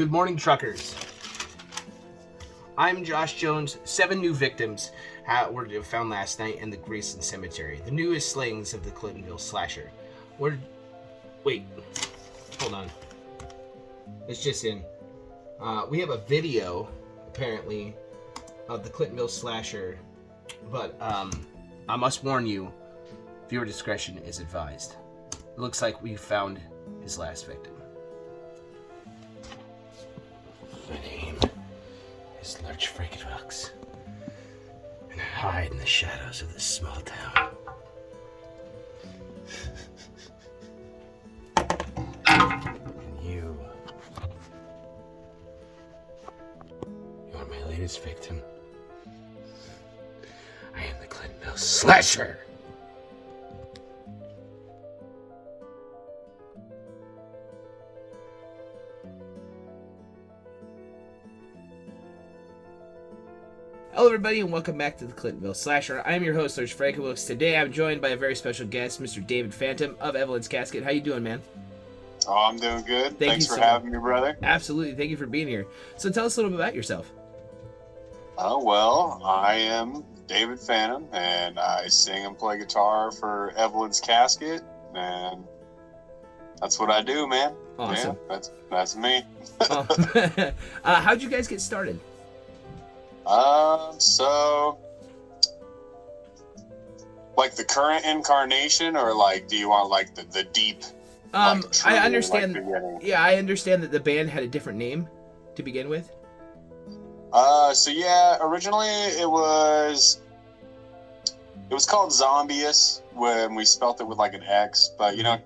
Good morning, truckers. I'm Josh Jones. 7 new victims were found last night in the Grayson Cemetery. The newest slayings of the Clintonville slasher. Wait, hold on. It's just in. We have a video, apparently, of the Clintonville slasher, but I must warn you, viewer discretion is advised. It looks like we found his last victim. My name is Lurch Frankenfox, and I hide in the shadows of this small town. And you are my latest victim. I am the Clintonville slasher. Hello everybody and welcome back to the Clintonville Slasher. I am your host, Lurch Frankenfox. Today I'm joined by a very special guest, Mr. David Phantom of Evelyn's Casket. How you doing, man? Oh, I'm doing good. Thanks for so having me, brother. Absolutely. Thank you for being here. So tell us a little bit about yourself. Oh, well, I am David Phantom, and I sing and play guitar for Evelyn's Casket, and that's what I do, man. Awesome. Yeah, that's me. How'd you guys get started? So, like the current incarnation, or like, do you want like the deep? Like, true, I understand. Like, I understand that the band had a different name to begin with. So yeah, originally it was called Zombius when we spelt it with like an X, but you know,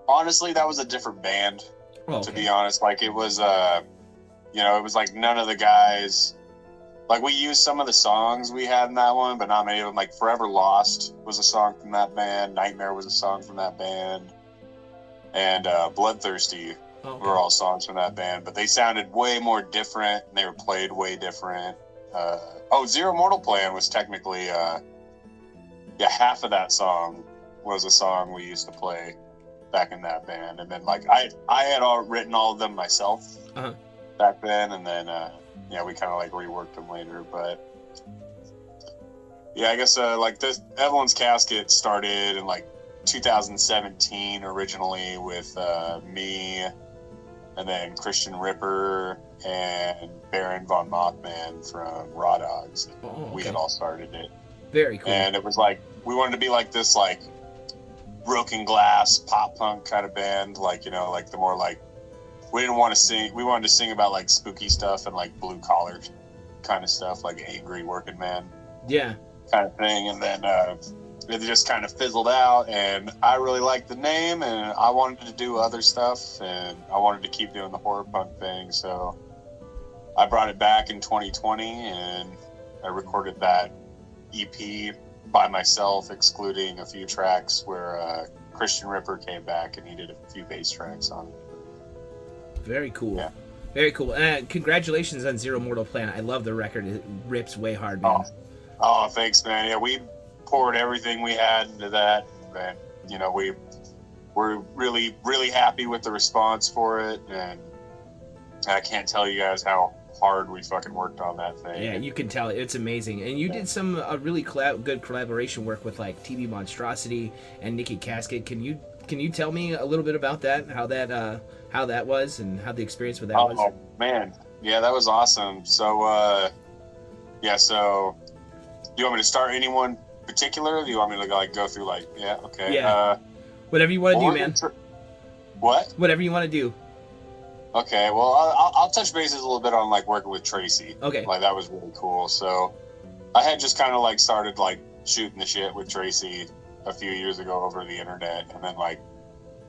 honestly, that was a different band. Okay. To be honest, like it was, it was like none of the guys. Like, we used some of the songs we had in that one, but not many of them. Like, Forever Lost was a song from that band. Nightmare was a song from that band. And Bloodthirsty were all songs from that band. But they sounded way more different, and they were played way different. Zero Mortal Plan was technically... half of that song was a song we used to play back in that band. And then, like, I had written all of them myself back then, and then... we kind of like reworked them later, but yeah, I guess like this Evelyn's Casket started in like 2017 originally with me, and then Christian Ripper and Baron von Mothman from Raw Dogs. We had all started it. Very cool. And it was like we wanted to be like this like broken glass pop punk kind of band, like like the more like. We didn't want to sing. We wanted to sing about like spooky stuff and like blue collar kind of stuff, like angry working man, kind of thing. And then it just kind of fizzled out. And I really liked the name, and I wanted to do other stuff, and I wanted to keep doing the horror punk thing. So I brought it back in 2020, and I recorded that EP by myself, excluding a few tracks where Christian Ripper came back and he did a few bass tracks on it. Very cool. Yeah. Very cool. Congratulations on Zero Mortal Plan. I love the record. It rips way hard, man. Oh, thanks, man. Yeah, we poured everything we had into that. And, we're really, really happy with the response for it. And I can't tell you guys how hard we fucking worked on that thing. Yeah, you can tell. It's amazing. And you did some really good collaboration work with like TV Monstrosity and Nikki Casket. Can you tell me a little bit about that? How that was and how the experience with that was? Oh, man. Yeah, that was awesome. So, so do you want me to start anyone particular? Or do you want me to like go through like, okay. Yeah. Whatever you want to do, man. What? Whatever you want to do. Okay, well, I'll touch bases a little bit on like working with Tracy. Okay. Like that was really cool. So I had just kind of like started like shooting the shit with Tracy a few years ago over the internet, and then like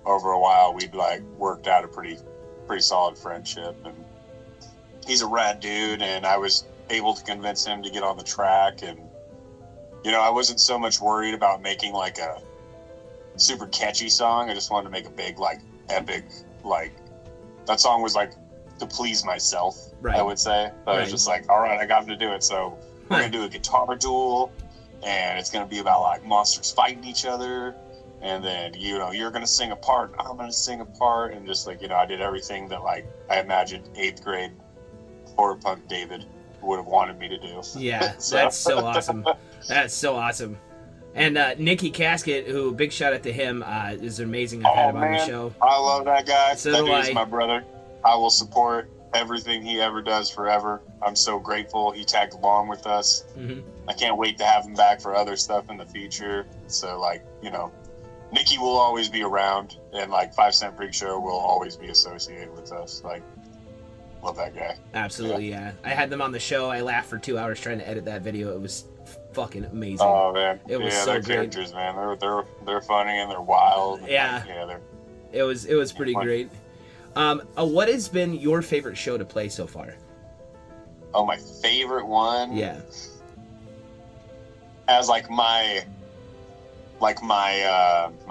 over a while we'd like worked out a pretty solid friendship, and he's a rad dude, and I was able to convince him to get on the track. And I wasn't so much worried about making like a super catchy song. I just wanted to make a big like epic, like that song was like to please myself, right. I would say. But I was just like, all right, I got him to do it, so we're gonna do a guitar duel, and it's gonna be about like monsters fighting each other. and then you're gonna sing a part, and I'm gonna sing a part, and just like I did everything that like I imagined 8th grade horror punk David would have wanted me to do. Yeah, that's so awesome. That's so awesome. And Nikki Casket, who, big shout out to him, is amazing. I've had him on the show. I love that guy. So that do dude's I. my brother. I will support everything he ever does forever. I'm so grateful he tagged along with us. Mm-hmm. I can't wait to have him back for other stuff in the future. So, like, Nikki will always be around, and, like, 5 Cent Freak Show will always be associated with us. Like, love that guy. Absolutely, yeah. I had them on the show. I laughed for 2 hours trying to edit that video. It was fucking amazing. Oh man, it was so they're great. Characters, man. They're funny and they're wild. And yeah, it was pretty great. What has been your favorite show to play so far? Oh, my favorite one. Yeah. As my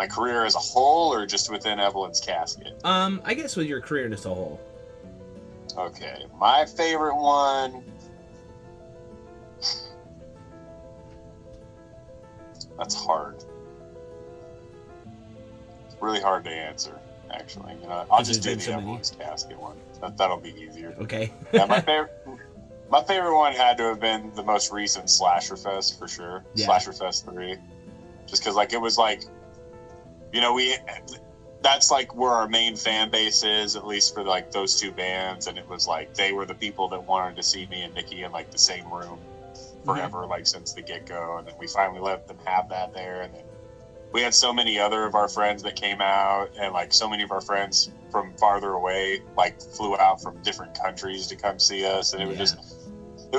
career as a whole, or just within Evelyn's Casket? I guess with your career as a whole. Okay, my favorite one. That's hard. It's really hard to answer, actually. I'll just do the Evelyn's Casket one. That'll be easier. Okay. Yeah, my favorite one had to have been the most recent Slasher Fest for sure. Yeah. Slasher Fest 3. Just because, like, it was like, that's like where our main fan base is, at least for like those 2 bands, and it was like they were the people that wanted to see me and Nikki in like the same room forever, like since the get-go, and then we finally let them have that there, and then we had so many other of our friends that came out, and like so many of our friends from farther away like flew out from different countries to come see us, and it was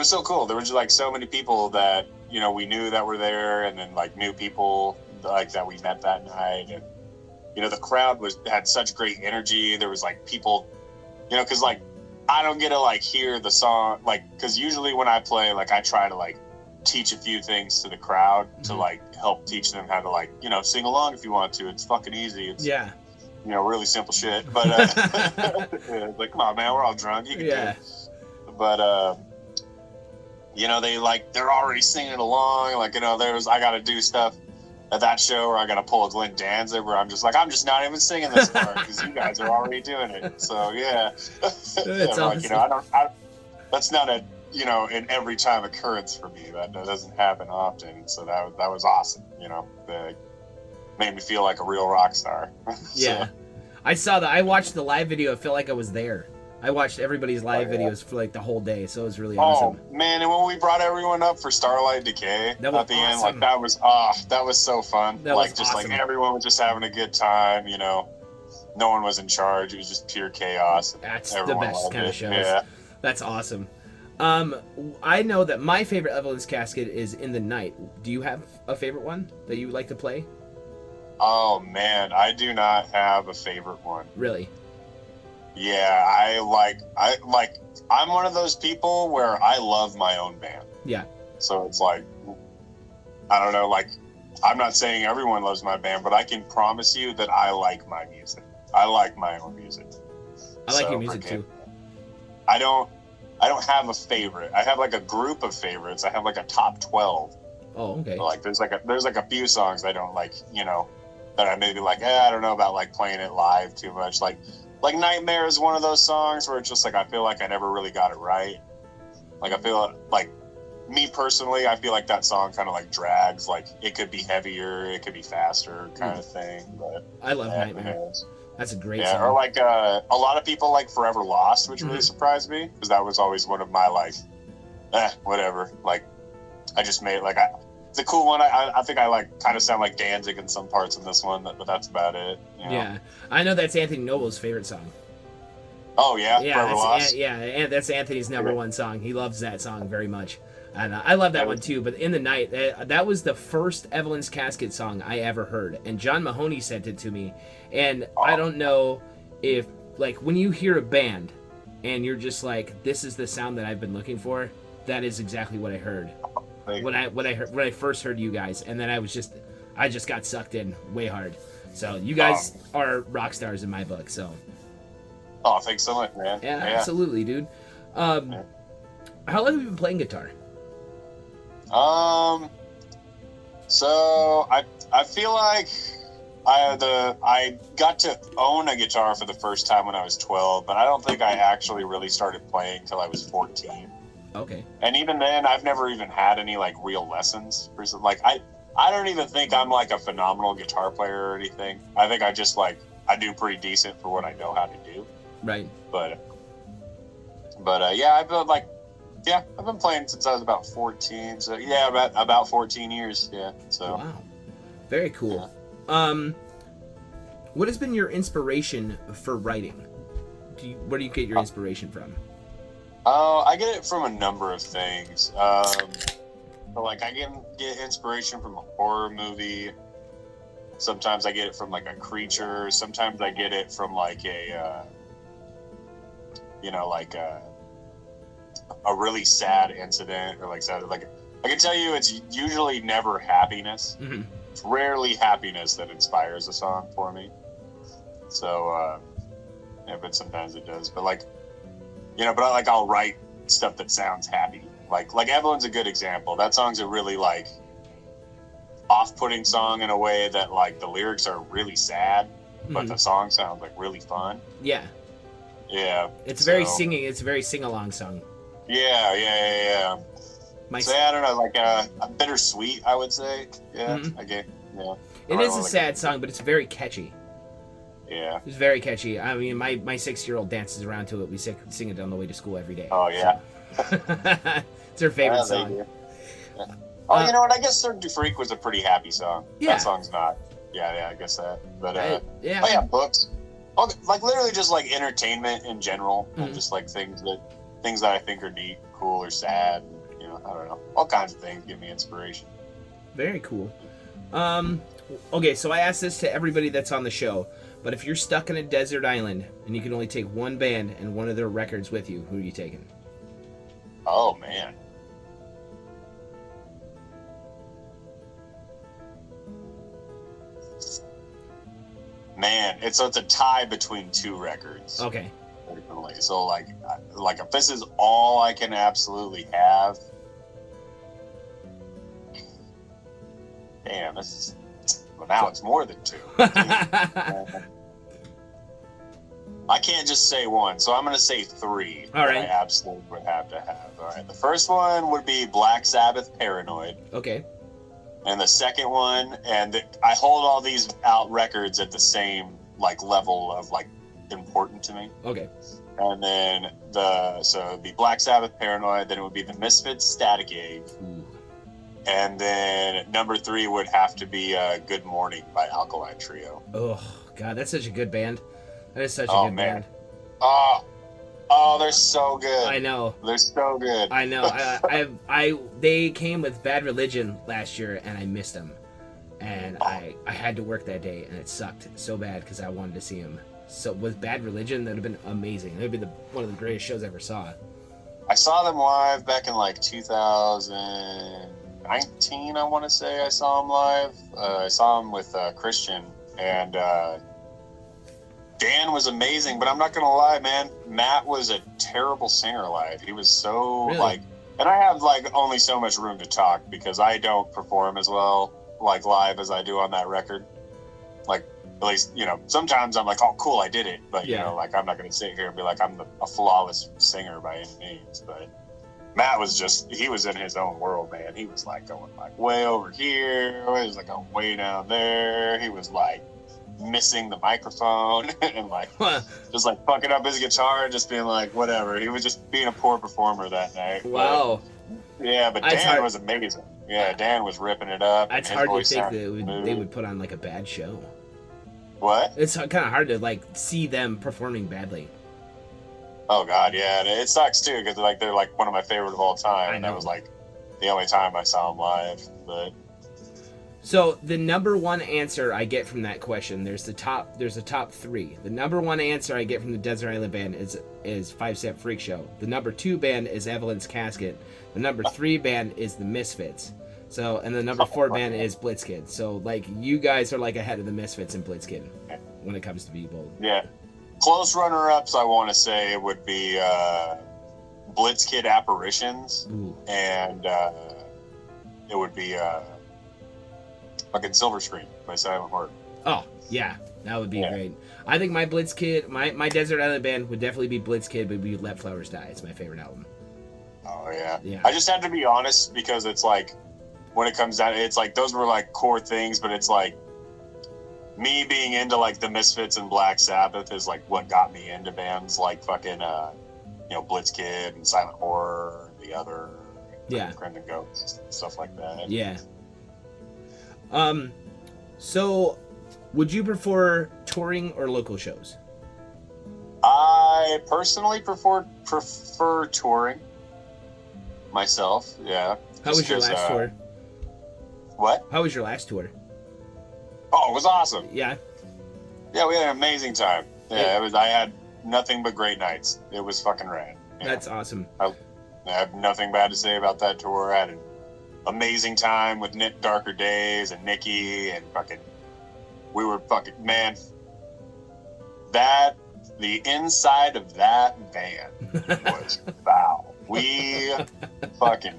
so cool. There was just like so many people that we knew that were there, and then like new people like that we met that night, and the crowd had such great energy. There was like people, because like I don't get to like hear the song, like, because usually when I play, like I try to like teach a few things to the crowd to like help teach them how to like sing along if you want to. It's fucking easy. It's really simple shit. But like, come on, man, we're all drunk. You can do it. But they're already singing along. Like I got to do stuff at that show where I got to pull a Glenn Danzig where I'm just not even singing this part because you guys are already doing it. So yeah, that's awesome. That's not a an every time occurrence for me. That doesn't happen often. So that was awesome. That made me feel like a real rock star. Yeah, I saw that. I watched the live video. I felt like I was there. I watched everybody's live videos for like the whole day, so it was really awesome. Oh man, and when we brought everyone up for Starlight Decay at the end, like that was so fun. Like everyone was just having a good time, no one was in charge. It was just pure chaos. That's the best kind of shows. Yeah. That's awesome. I know that my favorite Evelyn's Casket is In the Night. Do you have a favorite one that you would like to play? Oh man, I do not have a favorite one. Really? Yeah, I'm one of those people where I love my own band. Yeah. So it's like, I don't know, like, I'm not saying everyone loves my band, but I can promise you that I like my music. I like my own music. I like your music too. I don't have a favorite. I have like a group of favorites. I have like a top 12. Oh, okay. So like there's like a few songs I don't like, that I maybe like, I don't know about like playing it live too much. Like Nightmare is one of those songs where it's just like I feel like I never really got it right. Like I feel like me personally, I feel like that song kind of like drags. Like it could be heavier, it could be faster, kind of thing. But I love Nightmare. That's a great song. Or like a lot of people like Forever Lost, which really surprised me because that was always one of my like, whatever. Like I just made like it's a cool one. I think I like kind of sound like Danzig in some parts in this one, but that's about it. Yeah, I know that's Anthony Noble's favorite song. Oh yeah, Forever Lost. And that's Anthony's number one song. He loves that song very much, and I love that one too. But In the Night, that was the first Evelyn's Casket song I ever heard, and John Mahoney sent it to me. And I don't know if like when you hear a band, and you're just like, this is the sound that I've been looking for. That is exactly what I heard. When I first heard you guys, and then I just got sucked in way hard. So you guys are rock stars in my book. So. Oh, thanks so much, man. Yeah, absolutely, dude. How long have you been playing guitar? So I feel like I got to own a guitar for the first time when I was 12, but I don't think I actually really started playing until I was 14. Okay. And even then, I've never even had any like real lessons. Like I don't even think I'm like a phenomenal guitar player or anything. I think I just like I do pretty decent for what I know how to do. Right. But yeah, I've been playing since I was about 14. So yeah, about 14 years. Yeah. So. Wow. Very cool. Yeah. What has been your inspiration for writing? Where do you get your inspiration from? I get it from a number of things. Like I can get inspiration from a horror movie. Sometimes I get it from like a creature. Sometimes I get it from like a really sad incident or like sad. Like I can tell you, it's usually never happiness. Mm-hmm. It's rarely happiness that inspires a song for me. So yeah, but sometimes it does. But like. But I'll write stuff that sounds happy. Like Evelyn's a good example. That song's a really like off-putting song in a way that like the lyrics are really sad, but the song sounds like really fun. Yeah. Yeah. It's very singing. It's a very sing-along song. Yeah. So yeah, I don't know, like a bittersweet, I would say. Yeah. Mm-hmm. Okay. Yeah. It is a sad song, but it's very catchy. Yeah. It's very catchy. I mean, my 6-year-old dances around to it. We sing it on the way to school every day. Oh, yeah. So. It's her favorite song. Yeah. Oh, you know what? I guess Certain to Freak was a pretty happy song. Yeah. That song's not. Yeah, I guess that. But, yeah. Oh, yeah, books. Oh, like, literally just, like, entertainment in general. Mm-hmm. And just, like, things that I think are neat, cool, or sad. You know, I don't know. All kinds of things give me inspiration. Very cool. Okay, so I asked this to everybody that's on the show. But if you're stuck in a desert island and you can only take one band and one of their records with you, who are you taking? Oh, man. Man, it's a tie between two records. Okay. So, like if this is all I can absolutely have, damn, this is... Well, now it's more than two. I can't just say one, so I'm going to say three. All right. I absolutely would have to have. All right. The first one would be Black Sabbath, Paranoid. Okay. And the second one, I hold all these out records at the same like level of like important to me. Okay. And then so it'd be Black Sabbath, Paranoid. Then it would be the Misfits, Static Age. Ooh. And then number 3 would have to be Good Morning by Alkaline Trio. Oh, God, that's such a good band. That is such a good band. Oh, they're so good. I know. They're so good. I know. They came with Bad Religion last year, and I missed them. And I had to work that day, and it sucked so bad because I wanted to see them. So with Bad Religion, that would have been amazing. That would be one of the greatest shows I ever saw. I saw them live back in like 2019, I want to say I saw them live. I saw them with Christian, and Dan was amazing, but I'm not going to lie, man. Matt was a terrible singer live. He was so, really? And I have, only so much room to talk because I don't perform as well, live as I do on that record. At least, sometimes I'm like, oh, cool, I did it. But, I'm not going to sit here and be like, I'm a flawless singer by any means. But Matt was he was in his own world, man. He was, going, way over here. He was, going way down there. He was, missing the microphone and, just, fucking up his guitar and just being whatever. He was just being a poor performer that night. Wow. But, yeah, but Dan was amazing. Yeah, Dan was ripping it up. It's hard to think that they would put on, a bad show. What? It's kind of hard to see them performing badly. Oh God, yeah, and it sucks too because they're one of my favorite of all time, and that was the only time I saw them live. But so the number one answer I get from that question, there's a top 3. The number one answer I get from the Desert Island Band is 5 Cent Freak Show. The number 2 band is Evelyn's Casket. The number 3 band is the Misfits. So, and the number 4 band is Blitzkid. So, you guys are, ahead of the Misfits and Blitzkid when it comes to Be Bold. Yeah. Close runner-ups, I want to say, would be Blitzkid Apparitions. Ooh. And it would be fucking Silver Screen by Silent Heart. Oh, yeah. That would be great. I think my Blitz Kid, my Desert Island Band would definitely be Blitz Kid, but we Let Flowers Die. It's my favorite album. Oh, yeah. Yeah. I just had to be honest because it's like, when it comes down, it's like, those were like core things, but it's like, me being into like the Misfits and Black Sabbath is like what got me into bands like fucking, Blitz Kid and Silent Horror, and the other, Crimson Ghosts, stuff like that. Yeah. So, would you prefer touring or local shows? I personally prefer touring myself. Yeah. How was your last tour? What? How was your last tour? Oh, it was awesome. Yeah. Yeah, we had an amazing time. Yeah, it was. I had nothing but great nights. It was fucking rad. Yeah. That's awesome. I have nothing bad to say about that tour. I had an amazing time with Nick Darker Days and Nikki and fucking. We were fucking man. The inside of that van was foul. We fucking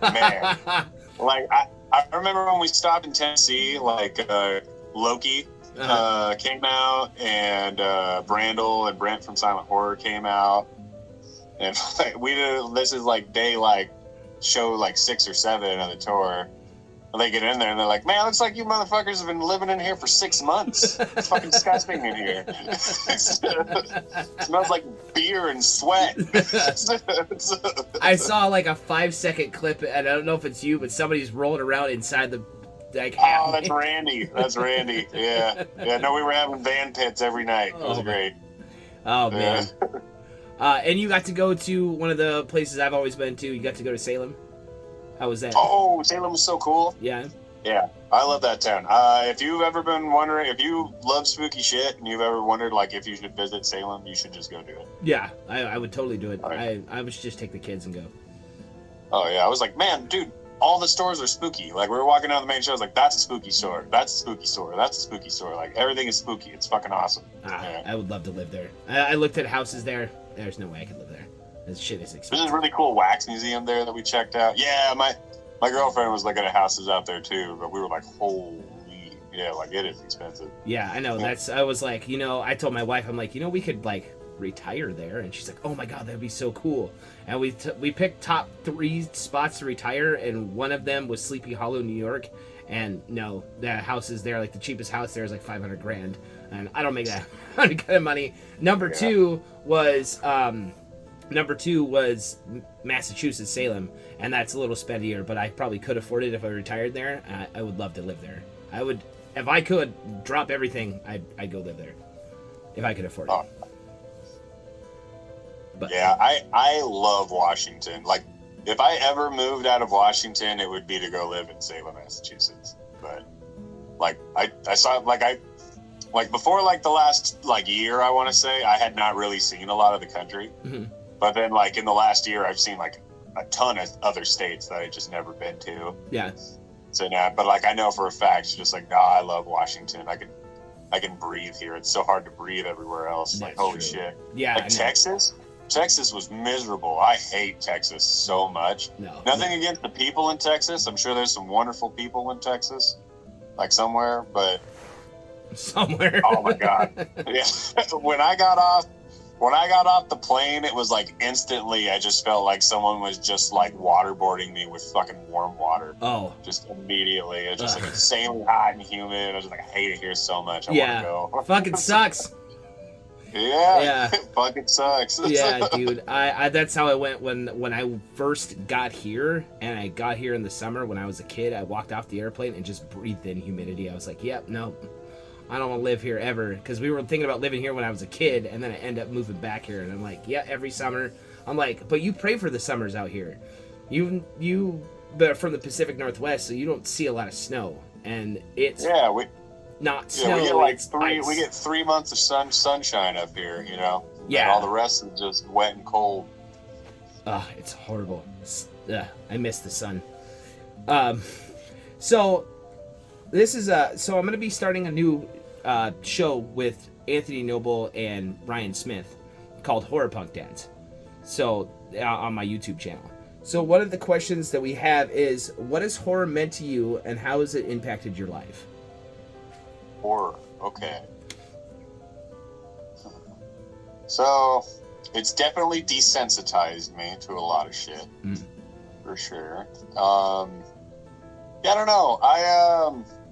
man. Like I remember when we stopped in Tennessee, like Loki came out and Brandel and Brent from Silent Horror came out, and this is like day like show like 6 or 7 of the tour. And they get in there and they're like, "Man, it looks like you motherfuckers have been living in here for 6 months. It's fucking disgusting in here. It smells like beer and sweat." I saw like a 5-second clip, and I don't know if it's you, but somebody's rolling around inside the like. Oh, that's Randy. That's Randy. Yeah. No, we were having van pits every night. It was great. Oh man. And you got to go to one of the places I've always been to. You got to go to Salem. How was that? Oh, Salem was so cool. Yeah. Yeah, I love that town. If you've ever been wondering, if you love spooky shit and you've ever wondered like if you should visit Salem, you should just go do it. Yeah, I would totally do it. Right. I would just take the kids and go. Oh yeah, I was like, man, dude, all the stores are spooky. Like we were walking down the main show, I was like, that's a spooky store. That's a spooky store. That's a spooky store. Like everything is spooky. It's fucking awesome. Yeah. I would love to live there. I looked at houses there. There's no way I could live there. This shit is expensive. There's a really cool wax museum there that we checked out. Yeah, my girlfriend was looking at houses out there too, but we were like, holy, yeah, like it is expensive. Yeah, I know. I was like, I told my wife, I'm like, we could like retire there, and she's like, oh my god, that'd be so cool. And we picked top 3 spots to retire, and one of them was Sleepy Hollow, New York. And no, the house is there, like the cheapest house there is like $500,000, and I don't make that kind of money. Number two was Massachusetts, Salem, and that's a little spendier, but I probably could afford it if I retired there. I would love to live there. I would, if I could drop everything, I'd go live there if I could afford it. Oh. But yeah, I love Washington. Like, if I ever moved out of Washington, it would be to go live in Salem, Massachusetts. But like I saw like before like the last like year, I want to say, I had not really seen a lot of the country. Mm-hmm. But then like in the last year, I've seen like a ton of other states that I just never been to. Yeah. So now, but like I know for a fact, just like, I love Washington. I can breathe here. It's so hard to breathe everywhere else. That's like, holy true. shit. Yeah. Like Texas was miserable. I hate Texas so much. Nothing against the people in Texas. I'm sure there's some wonderful people in Texas, like somewhere, but somewhere. Oh my god. Yeah. When I got off the plane, it was like instantly I just felt like someone was just like waterboarding me with fucking warm water. Oh. Just immediately. It's just like insanely hot and humid. I was just like, I hate it here so much. I want to go. Fucking sucks. Yeah. It fucking sucks. Yeah, dude. I that's how I went when I first got here, and I got here in the summer when I was a kid. I walked off the airplane and just breathed in humidity. I was like, yep, no, I don't want to live here ever. Because we were thinking about living here when I was a kid, and then I end up moving back here, and I'm like, yeah, every summer. I'm like, but you pray for the summers out here. You but from the Pacific Northwest, so you don't see a lot of snow, and it's not snow. We get 3 months of sunshine up here, you know. Yeah. And all the rest is just wet and cold. It's horrible. I miss the sun. So this is so I'm gonna be starting a new show with Anthony Noble and Ryan Smith called Horror Punk Dads. So on my YouTube channel. So one of the questions that we have is, what has horror meant to you, and how has it impacted your life? horror. Okay. So, it's definitely desensitized me to a lot of shit. For sure. Yeah, I don't know.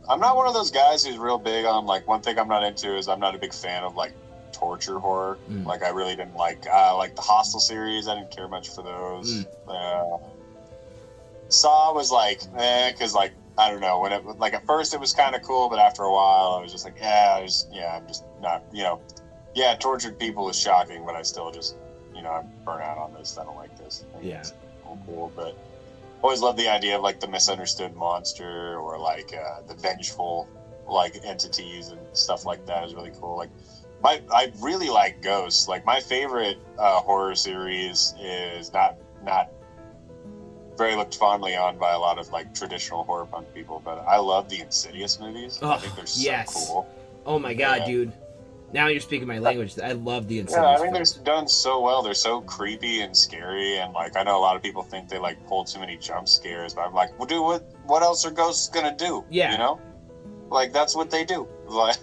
I'm not one of those guys who's real big on, like, one thing I'm not into is I'm not a big fan of, like, torture horror. Like, I really didn't like the Hostel series. I didn't care much for those. Saw was like, because, like, I don't know, when it, like, at first it was kind of cool, but after a while I was just like, I'm just not, yeah, tortured people is shocking, but I still just, I'm burnt out on this. I don't like this. It's cool, but always love the idea of, like, the misunderstood monster or, like, the vengeful, like, entities and stuff like that is really cool. Like, I really like ghosts. Like, my favorite horror series is not very looked fondly on by a lot of, like, traditional horror punk people, but I love the Insidious movies. I think they're so cool. Oh my god, dude. Now you're speaking my language. I love the Insidious. Yeah, I think they're done so well. They're so creepy and scary, and, like, I know a lot of people think they, like, pull too many jump scares, but I'm like, well, dude, what else are ghosts gonna do? Yeah. Like, that's what they do. Like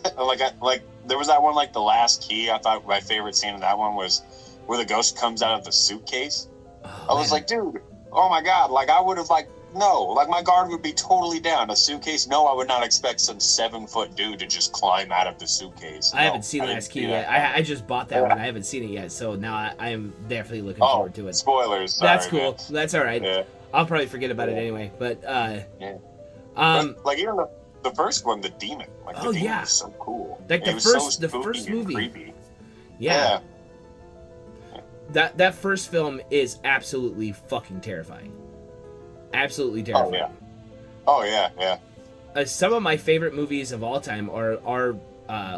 there was that one, like, The Last Key. I thought my favorite scene in that one was where the ghost comes out of the suitcase. I was like, dude, oh my god, like, I would have, like, no, like, my guard would be totally down. A suitcase, no, I would not expect some 7-foot dude to just climb out of the suitcase. I haven't seen Last Key yet. I just bought that one. I haven't seen it yet, so now I am definitely looking forward to it. Spoilers. Sorry, that's cool. Man. That's all right. Yeah. I'll probably forget about it anyway. But like, even the first one, the demon. Like, the demon was so cool. Like the first movie. Creepy. Yeah. That first film is absolutely fucking terrifying. Absolutely terrifying. Oh yeah. Some of my favorite movies of all time are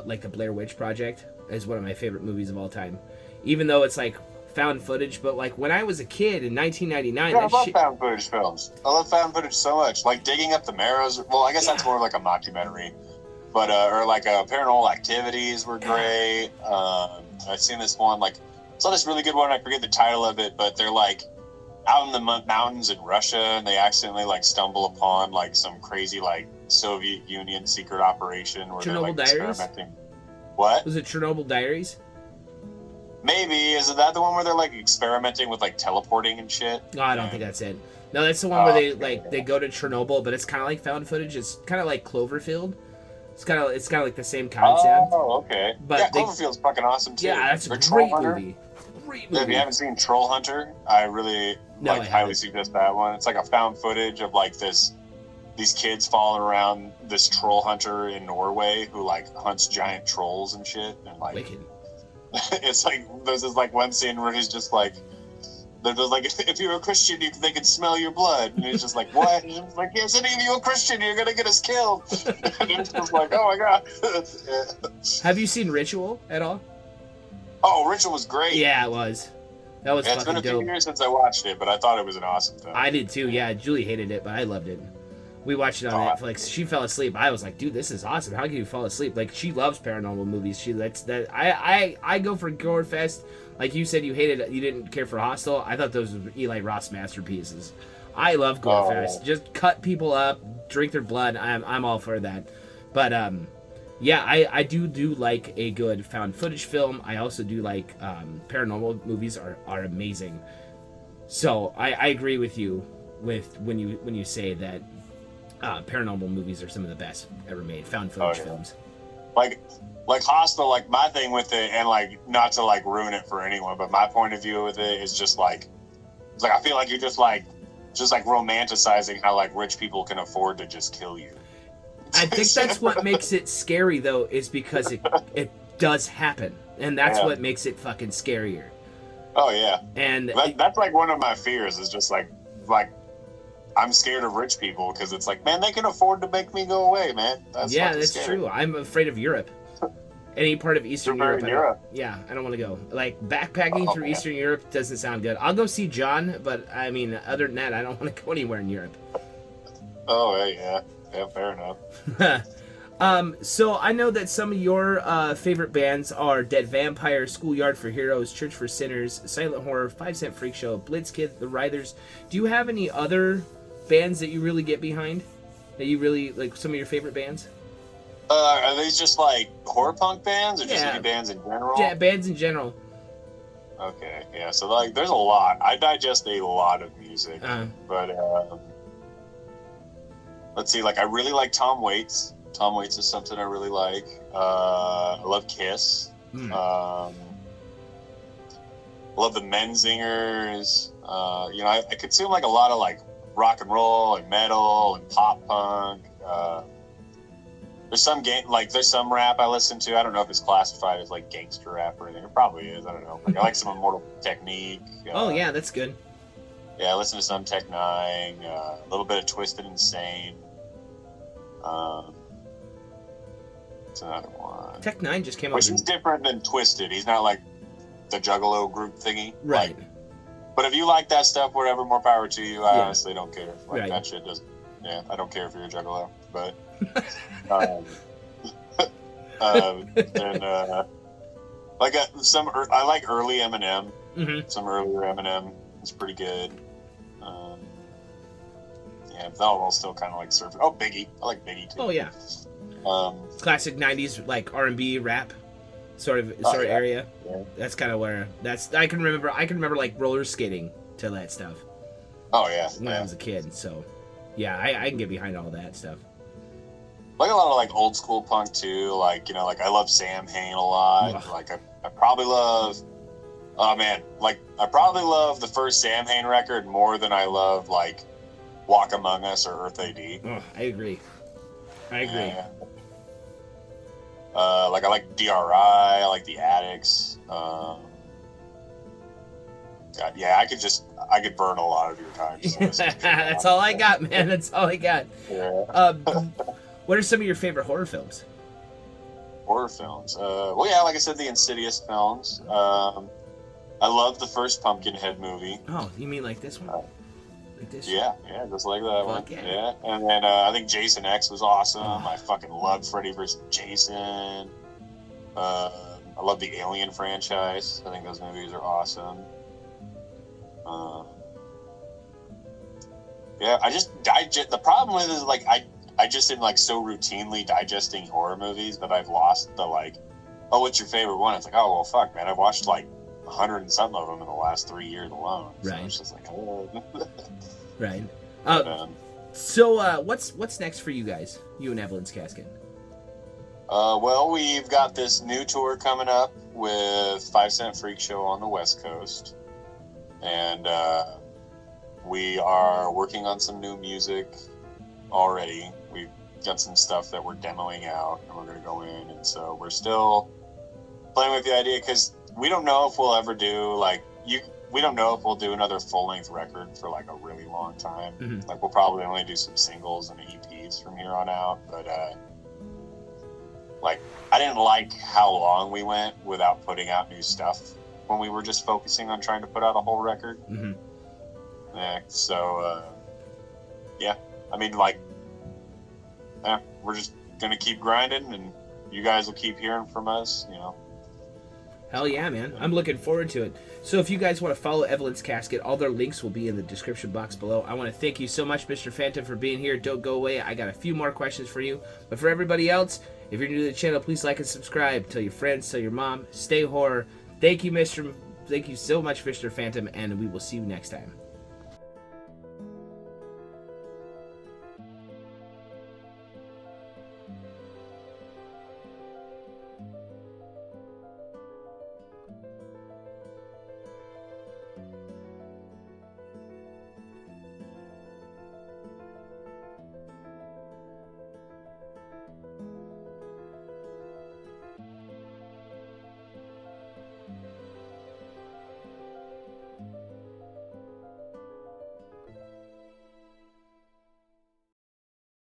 like the Blair Witch Project is one of my favorite movies of all time. Even though it's like found footage, but like when I was a kid in 1999, I love found footage films. I love found footage so much. Like Digging Up the Marrows. Well, I guess that's more like a mockumentary, but or like Paranormal Activities were great. I've seen this one, like, saw this really good one. I forget the title of it, but they're like out in the mountains in Russia, and they accidentally, like, stumble upon, like, some crazy, like, Soviet Union secret operation where they're, like, experimenting. What? Was it Chernobyl Diaries? Maybe. Is it that the one where they're, like, experimenting with, like, teleporting and shit? No, I don't think that's it. No, that's the one where they go to Chernobyl, but it's kind of like found footage. It's kind of like Cloverfield. It's kind of like the same concept. Oh, okay. But Cloverfield's fucking awesome too. Yeah, that's a great movie. If you haven't seen Troll Hunter, I really highly suggest that one. It's like a found footage of, like, these kids following around this troll hunter in Norway who, like, hunts giant trolls and shit. And, like, wicked. It's like there's this, like, one scene where he's just like, there's like, if you're a Christian, they can smell your blood. And he's just like, what? And he's like, yes, any of you a Christian, you're gonna get us killed. And it's just like, oh my god. Have you seen Ritual at all? Oh, Ritual was great. Yeah, it was. That was fucking dope. It's been a few years since I watched it, but I thought it was an awesome film. I did too, yeah. Julie hated it, but I loved it. We watched it on Netflix. She fell asleep. I was like, dude, this is awesome. How can you fall asleep? Like, she loves paranormal movies. She likes that. I go for Gore Fest. Like you said, you didn't care for Hostel. I thought those were Eli Roth masterpieces. I love Gore Fest. Just cut people up, drink their blood. I'm all for that. But yeah, I do like a good found footage film. I also do like paranormal movies are amazing. So I agree with you when you say that paranormal movies are some of the best ever made found footage films. Like Hostel, like, my thing with it, and, like, not to, like, ruin it for anyone, but my point of view with it is just like, it's like, I feel like you're just romanticizing how, like, rich people can afford to just kill you. I think that's what makes it scary, though, is because it does happen, and that's what makes it fucking scarier. Oh yeah, and that's like one of my fears is just like I'm scared of rich people because it's like, man, they can afford to make me go away, man. That's true. I'm afraid of Europe. Any part of Eastern Europe. I don't want to go. Like, backpacking through Eastern Europe doesn't sound good. I'll go see John, but I mean, other than that, I don't want to go anywhere in Europe. Oh yeah, fair enough. So I know that some of your favorite bands are Dead Vampire, Schoolyard for Heroes, Church for Sinners, Silent Horror, 5 Cent Freak Show, Blitzkid, The Writhers. Do you have any other bands that you really get behind? That you really like, some of your favorite bands? Are these just like horror punk bands or just Yeah. any bands in general? Yeah, bands in general. Okay, yeah. So like, there's a lot. I digest a lot of music, Uh, but let's see. Like, I really like Tom Waits. Tom Waits is something I really like. I love Kiss. I love the Menzingers. You know, I consume like a lot of like rock and roll and metal and pop punk. There's some rap I listen to. I don't know if it's classified as like gangster rap or anything. It probably is. I don't know. Like, I like some Immortal Technique. oh yeah, that's good. Yeah, I listen to some Tech Nine. A little bit of Twisted Insane. It's another one. Tech Nine just came out. Which is different than Twisted. He's not like the Juggalo group thingy. Right. Like, but if you like that stuff, whatever, more power to you. I honestly don't care. Like, right. That shit doesn't. Yeah, I don't care if you're a Juggalo. But. Like I like early Eminem. Mm-hmm. Some earlier Eminem is pretty good. Yeah, that all still kind of like surf. Oh, Biggie. I like Biggie too. Oh yeah. Classic '90s like R&B rap sort of area. Yeah. That's kind of where I can remember like roller skating to that stuff. Oh yeah. When I was a kid, so yeah, I can get behind all that stuff. Like a lot of like old school punk too. Like, you know, like I love Sam Hain a lot. Ugh. Like I probably love. Oh man, like I probably love the first Sam Hain record more than I love like Walk Among Us or Earth AD. Oh, I agree. Yeah. Like I like DRI. I like the Addicts. God, yeah, I could burn a lot of your time. That's all I got, man. That's all I got. Yeah. What are some of your favorite horror films? Horror films. Well, yeah, like I said, the Insidious films. I love the first Pumpkinhead movie. Oh, you mean like this one? Like this? Yeah, just like that one. Yeah. Yeah, and then I think Jason X was awesome. I fucking love Freddy vs. Jason. I love the Alien franchise. I think those movies are awesome. Yeah, I just digest. The problem with it is like I just am like so routinely digesting horror movies that I've lost the like, oh, what's your favorite one? It's like, oh well, fuck, man, I've watched like 100 and something of them in the last 3 years alone. So Right. it's just like, oh. Right. But, So what's next for you guys? You and Evelyn's Casket. well, we've got this new tour coming up with 5 Cent Freak Show on the West Coast, and we are working on some new music already. We've got some stuff that we're demoing out, and we're going to go in, and so we're still playing with the idea because we don't know if we'll ever do we don't know if we'll do another full-length record for like a really long time. Mm-hmm. Like we'll probably only do some singles and EPs from here on out, but like I didn't like how long we went without putting out new stuff when we were just focusing on trying to put out a whole record. Mm-hmm. Yeah, so yeah, I mean, like, we're just gonna keep grinding, and you guys will keep hearing from us, you know. Hell yeah, man. I'm looking forward to it. So if you guys want to follow Evelyn's Casket, all their links will be in the description box below. I want to thank you so much, Mr. Phantom, for being here. Don't go away. I got a few more questions for you. But for everybody else, if you're new to the channel, please like and subscribe. Tell your friends, tell your mom. Stay horror. Thank you so much, Mr. Phantom, and we will see you next time.